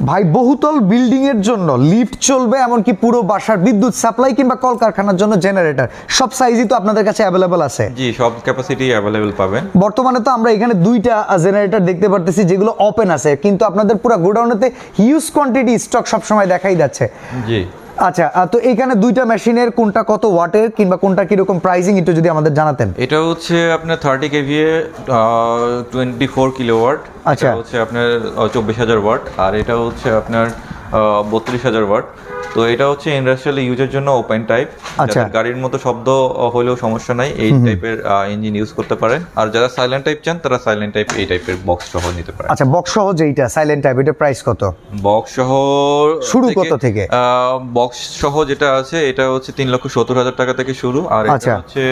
ভাই বহুতল বিল্ডিং এর জন্য লিফট চলবে, এমনকি পুরো বাসার বিদ্যুৎ সাপ্লাই কিংবা কলকারখানার জন্য জেনারেটর, সব সাইজই তো আপনাদের কাছে অ্যাভেলেবল আছে। জি, সব ক্যাপাসিটি অ্যাভেলেবল পাবেন। বর্তমানে তো আমরা এখানে দুইটা জেনারেটর দেখতে পারতেছি যেগুলো ওপেন আছে, কিন্তু আপনাদের পুরো গোডাউনেতে হিউজ কোয়ান্টিটি স্টক সবসময় দেখাই যাচ্ছে। জি, আচ্ছা, তো এখানে দুইটা মেশিনের কোনটা কত ওয়াটের কিংবা কোনটা কিরকম প্রাইসিং একটু যদি আমাদের জানাতেন। এটা হচ্ছে আপনার 30 কেভিএ 24 কিলোওয়াট। আচ্ছা। এটা হচ্ছে আপনার 24,000 ওয়াট, আর এটা হচ্ছে আপনার 32,000 ওয়াট। তো এটা হচ্ছে ইন্ডাস্ট্রিয়াল ইউজের জন্য ওপেন টাইপ। আচ্ছা। গাড়ির মতো শব্দ হলেও সমস্যা নাই, এই টাইপের ইঞ্জিন ইউজ করতে পারেন। আর যারা সাইলেন্ট টাইপ চান তারা সাইলেন্ট টাইপ এই টাইপের বক্স সহ নিতে পারেন। আচ্ছা, বক্স সহ যেইটা সাইলেন্ট টাইপ, এটা প্রাইস কত? বক্স সহ শুরু কত থেকে? বক্স সহ যেটা আছে এটা হচ্ছে 3,70,000 টাকা থেকে শুরু, আর আচ্ছা। এটা হচ্ছে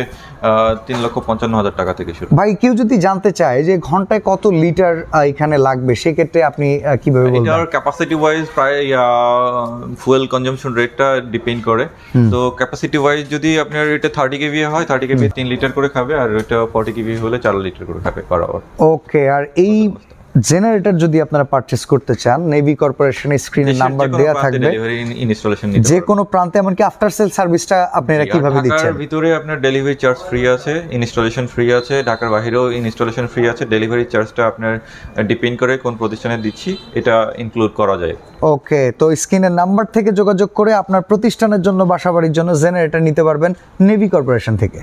3,55,000 টাকা থেকে শুরু। ভাই কেউ যদি জানতে চায় যে ঘন্টায় কত লিটার এখানে লাগবে, সেক্ষেত্রে আপনি কিভাবে বলবেন? এটার ক্যাপাসিটি ওয়াইজ প্রায় ফুয়েল কনজাম্পশন রেটটা ডিপেন্ড করে। তো ক্যাপাসিটি ওয়াইজ যদি আপনার এটা 30 কেভি হয়, 30 কেভি 3 লিটার করে খাবে, আর এটা 40 কেভি হলে 4 লিটার করে খাবে পার আওয়ার। ওকে, আর এই জেনারেটর যদি আপনারা পারচেজ করতে চান, নেভি কর্পোরেশনের স্ক্রিনে নাম্বার দেয়া থাকবে, ইনস্টলেশন যে কোনো প্রান্তে, এমনকি আফটার সেল সার্ভিসটা আপনারা কিভাবে দিচ্ছেন? ঢাকার ভিতরে আপনার ডেলিভারি চার্জ ফ্রি আছে, ইনস্টলেশন ফ্রি আছে। ঢাকার বাইরেও ইনস্টলেশন ফ্রি আছে। ডেলিভারি চার্জটা আপনার ডিপেন্ড করে কোন প্রতিষ্ঠানে দিচ্ছি, এটা ইনক্লুড করা যায়। ওকে, তো স্ক্রিনের নাম্বার থেকে যোগাযোগ করে আপনার প্রতিষ্ঠানের জন্য, বাসাবাড়ির জন্য জেনারেটর নিতে পারবেন নেভি কর্পোরেশন থেকে।